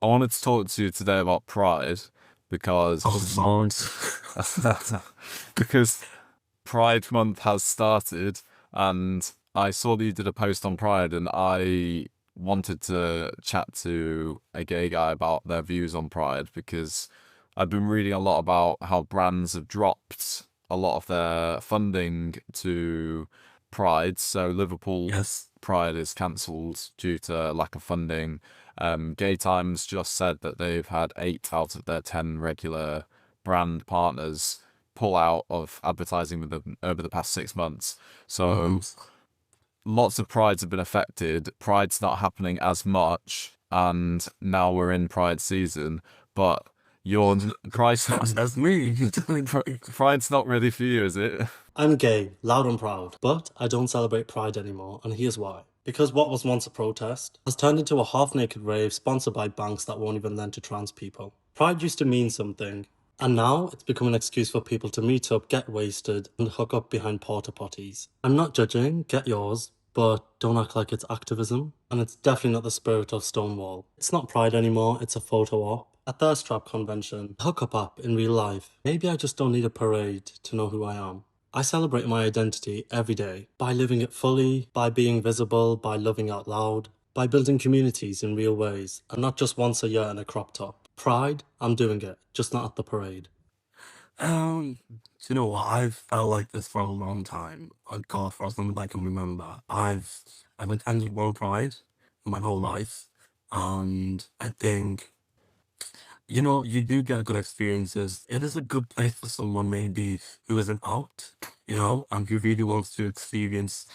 I wanted to talk to you today about Pride because Oh, because Pride Month has started, and I saw that you did a post on Pride, and I wanted to chat to a gay guy about their views on Pride because I've been reading a lot about how brands have dropped a lot of their funding to Pride. So Liverpool yes. Pride is cancelled due to lack of funding. Gay Times just said that they've had 8 out of their 10 regular brand partners pull out of advertising with them over the past 6 months. So Mhm. lots of prides have been affected. Pride's not happening as much, and now we're in Pride season. But your Pride's That's me. Pride's not ready for you, is it? I'm gay, loud and proud, but I don't celebrate Pride anymore, and here's why. Because what was once a protest has turned into a half-naked rave sponsored by banks that won't even lend to trans people. Pride used to mean something, and now it's become an excuse for people to meet up, get wasted, and hook up behind porta potties. I'm not judging, get yours, but don't act like it's activism, and it's definitely not the spirit of Stonewall. It's not Pride anymore, it's a photo op. A thirst trap convention, a hookup app in real life. Maybe I just don't need a parade to know who I am. I celebrate my identity every day by living it fully, by being visible, by loving out loud, by building communities in real ways, and not just once a year in a crop top. Pride, I'm doing it, just not at the parade. You know what? I've felt like this for a long time. God, for as long as I can remember, I've attended World Pride my whole life, and I think you do get good experiences. It is a good place for someone maybe who isn't out, and who really wants to experience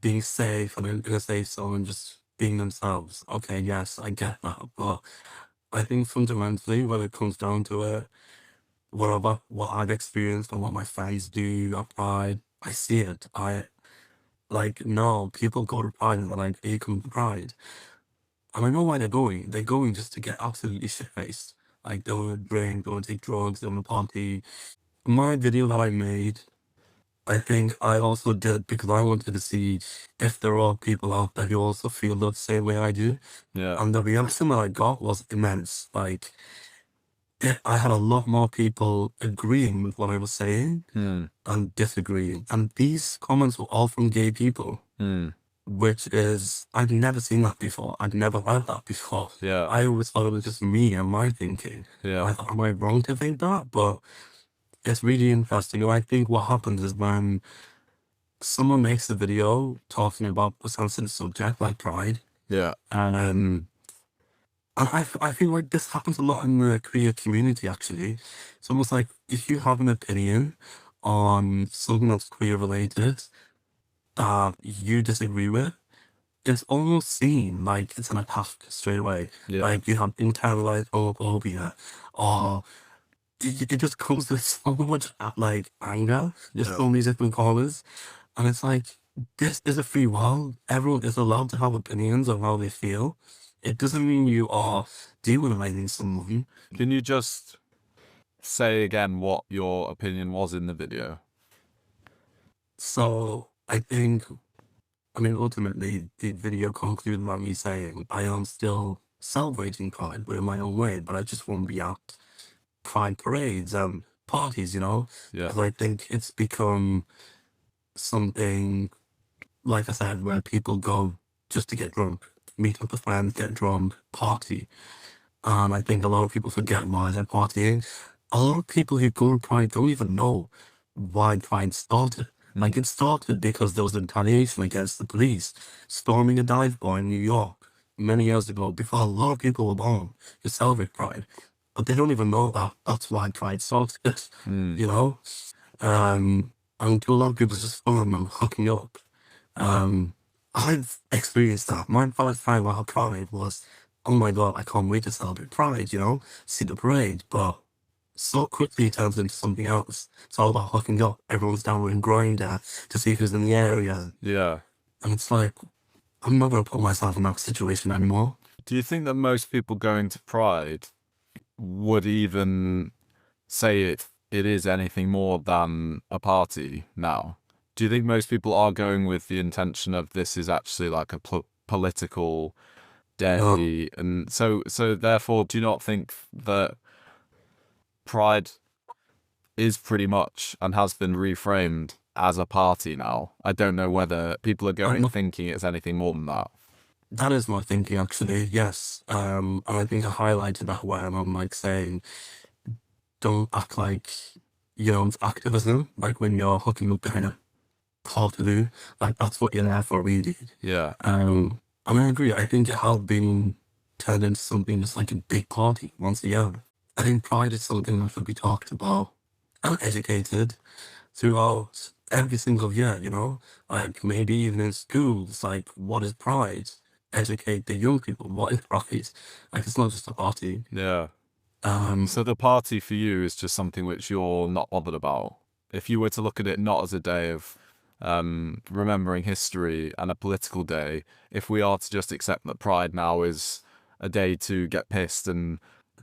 being safe and in a safe zone and just being themselves. Okay, yes, I get that, but I think fundamentally, when it comes down to it, what I've experienced and what my friends do at Pride, I see it. No, people go to Pride and they're like, "Hey, come to Pride." And I know why they're going. They're going just to get absolutely shit-faced. Like, they want to drink, they want to take drugs, they want to party. My video that I made, I think I also did because I wanted to see if there are people out there who also feel the same way I do. Yeah. And the reaction that I got was immense. Like, I had a lot more people agreeing with what I was saying and disagreeing. And these comments were all from gay people, which is, I've never seen that before. I've never heard that before. Yeah. I always thought it was just me and my thinking. Yeah. I thought, am I wrong to think that? But it's really interesting. And I think what happens is when someone makes a video talking about a sensitive subject like pride, Yeah. and I feel like this happens a lot in the queer community, actually. It's almost like if you have an opinion on something that's queer related that you disagree with, it's almost seen like it's an attack straight away. Yeah. Like you have internalized homophobia, or it just comes with so much like anger, just so many different colors. And it's like, this is a free world. Everyone is allowed to have opinions on how they feel. It doesn't mean you are demonizing someone. Can you just say again what your opinion was in the video? So I think, ultimately, the video concluded by me saying I am still celebrating Pride, but in my own way, but I just won't be at Pride parades and parties, Yeah. Because I think it's become something, like I said, where people go just to get drunk, meet up with friends, get drunk, party. I think a lot of people forget why they're partying. A lot of people who go to Pride don't even know why Pride started. Like, it started because there was a retaliation against the police storming a dive bar in New York many years ago, before a lot of people were born to celebrate Pride. But they don't even know that that's why Pride started, And to a lot of people, it's just fun and hooking up. I've experienced that. My first time out Pride was, oh my God, I can't wait to celebrate Pride, see the parade. But so quickly it turns into something else. It's all about hooking up. Everyone's down with grinder to see who's in the area. Yeah. And it's like, I'm not going to put myself in that situation anymore. Do you think that most people going to Pride would even say it is anything more than a party now? Do you think most people are going with the intention of this is actually like a political day. And so therefore, do you not think that Pride is pretty much and has been reframed as a party now? I don't know whether people are thinking it's anything more than that. That is my thinking, actually, yes. And I think I highlighted that where I'm like saying, don't act like, it's activism, like when you're hooking up behind a call to do, like that's what you're there for, really. Yeah. I mean, I agree. I think it has been turned into something that's like a big party once a year. I think Pride is something that should be talked about and educated throughout every single year, like maybe even in schools, like what is Pride? Educate the young people, what is Pride? Like it's not just a party. Yeah. So the party for you is just something which you're not bothered about. If you were to look at it not as a day of remembering history and a political day, if we are to just accept that Pride now is a day to get pissed and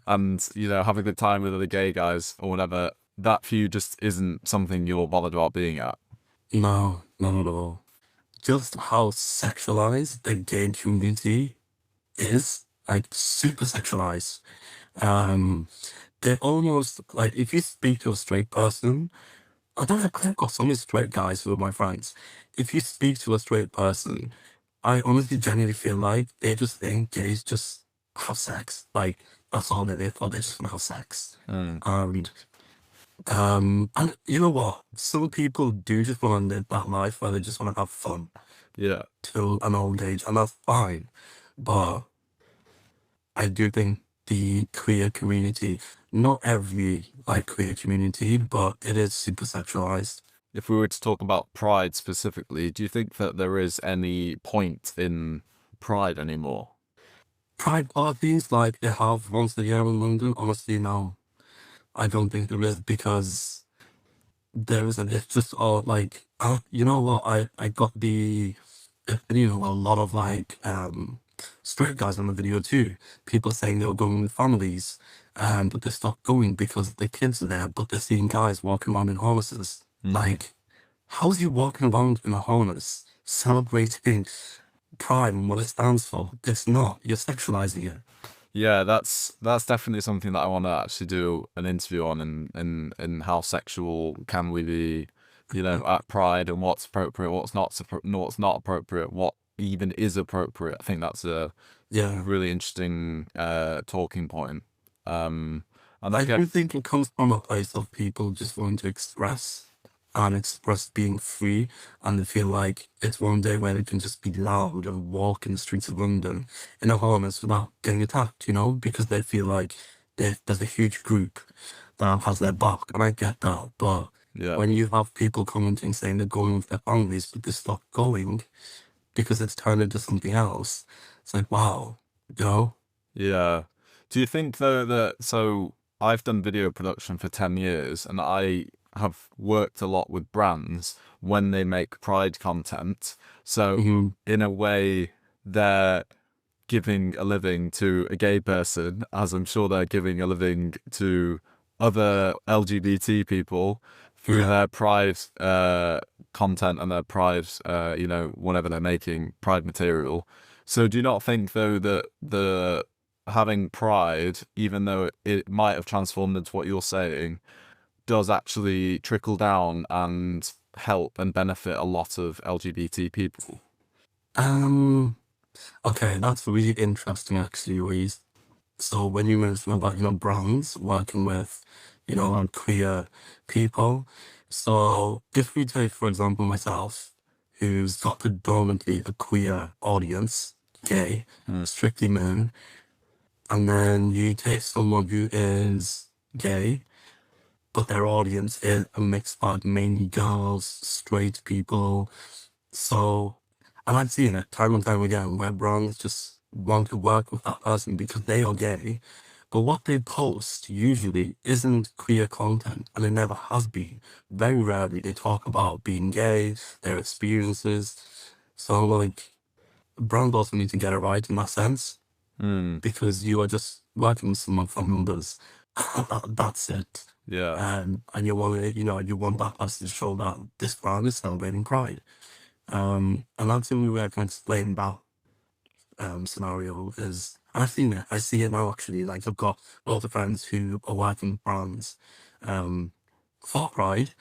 have a good time with other gay guys or whatever, that for you just isn't something you're bothered about being at. No, not at all. Just how sexualized the gay community is, like super sexualized. They're almost like, if you speak to a straight person, I don't know, I've got so many straight guys who are my friends. If you speak to a straight person, I honestly genuinely feel like they just think gays just have sex. Like, that's all that they thought, they just want to have sex. And you know what? Some people do just want to live that life where they just want to have fun. Yeah. Till an old age, and that's fine. But I do think the queer community, not every queer community, but it is super sexualized. If we were to talk about Pride specifically, do you think that there is any point in Pride anymore? Pride parties like they have once a year in London, honestly, no. I don't think there is, because there isn't. It's just all you know what? I got the opinion of a lot of straight guys on the video too. People saying they were going with families, but they stopped going because the kids are there, but they're seeing guys walking around in harnesses. Like, how's you walking around in a harness celebrating Pride and what it stands for? It's not. You're sexualizing it. Yeah, that's definitely something that I want to actually do an interview on, and how sexual can we be, at Pride, and what's appropriate, what's not appropriate, what even is appropriate. I think that's a really interesting talking point. And I do think it comes from a place of people just wanting to express being free, and they feel like it's one day where they can just be loud and walk in the streets of London in a harness without getting attacked, because they feel like there's a huge group that has their back, and I get that. But when you have people commenting saying they're going with their families, but they stop going because it's turned into something else, it's like, wow, Yeah. Do you think though that, so I've done video production for 10 years, and I have worked a lot with brands when they make Pride content. So in a way, they're giving a living to a gay person, as I'm sure they're giving a living to other LGBT people through their Pride content and their Pride, whenever they're making Pride material. So do you not think though that having Pride, even though it might have transformed into what you're saying, does actually trickle down and help and benefit a lot of LGBT people? Okay, that's really interesting, actually, Reese. So when you mentioned about, brands working with, queer people. So if we take, for example, myself, who's got predominantly a queer audience, gay, strictly men, and then you take someone who is gay, but their audience is a mixed bag, mainly girls, straight people. So, and I've seen it time and time again where brands just want to work with that person because they are gay, but what they post usually isn't queer content, and it never has been. Very rarely they talk about being gay, their experiences. So, brands also need to get it right in that sense, because you are just working with someone from numbers. That's it. Yeah. And you want to, you want that person to show that this brand is celebrating Pride. And that's the only way I can explain that. scenario is I've seen it. I see it now actually. Like I've got lots of friends who are working brands for Pride,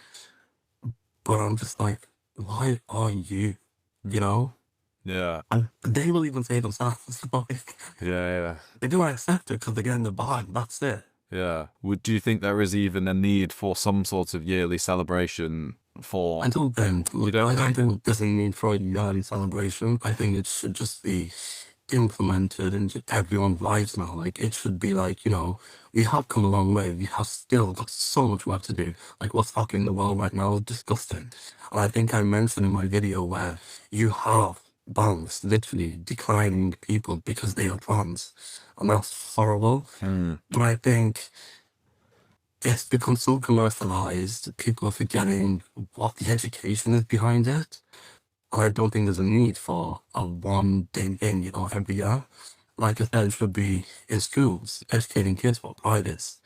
but I'm just like, why are you? You know? Yeah. And they will even say themselves, like, Yeah. they do accept it because they're getting the vibe. That's it. Yeah. Do you think there is even a need for some sort of yearly celebration for? I don't think. You don't I think? think there's a need for a yearly celebration. I think it should just be implemented into everyone's lives now. Like it should be like, you know, we have come a long way. We have still got so much work to do. Like what's happening in the world right now is disgusting. And I think I mentioned in my video where you have bands literally declining people because they are trans. And that's horrible. But I think it's become so commercialized that people are forgetting what the education is behind it. I don't think there's a need for a one day in, you know, every year. Like I said, it should be in schools, educating kids what Pride is.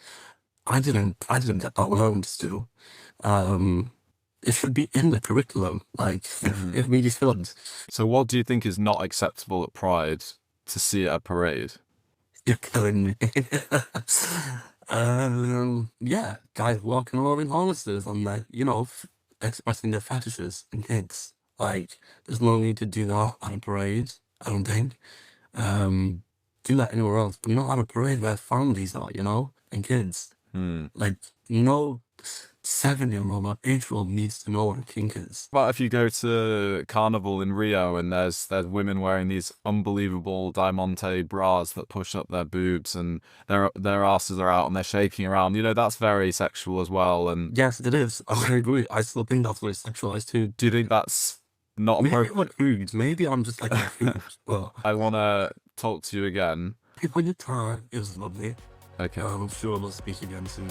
I didn't get that when I went to school. It should be in the curriculum, like it really should. So what do you think is not acceptable at Pride to see at a parade? You're killing me. Yeah, guys walking around in harnesses and like, you know, expressing their fetishes and kinks. Like, there's no need to do that at a parade, I don't think. Do that anywhere else, but not at a parade where families are, you know, and kids. Like, no 7-year-old or 8-year-old needs to know what a kink is. But if you go to Carnival in Rio and there's women wearing these unbelievable diamante bras that push up their boobs and their asses are out and they're shaking around, you know, that's very sexual as well. And Yes, it is. I agree. I still think that's very sexualized too. do you think that's not Maybe appropriate? with foods. Maybe I'm just like foods. But I want to talk to you again. people in your time, it was lovely. Okay. I'm sure we'll speak again soon.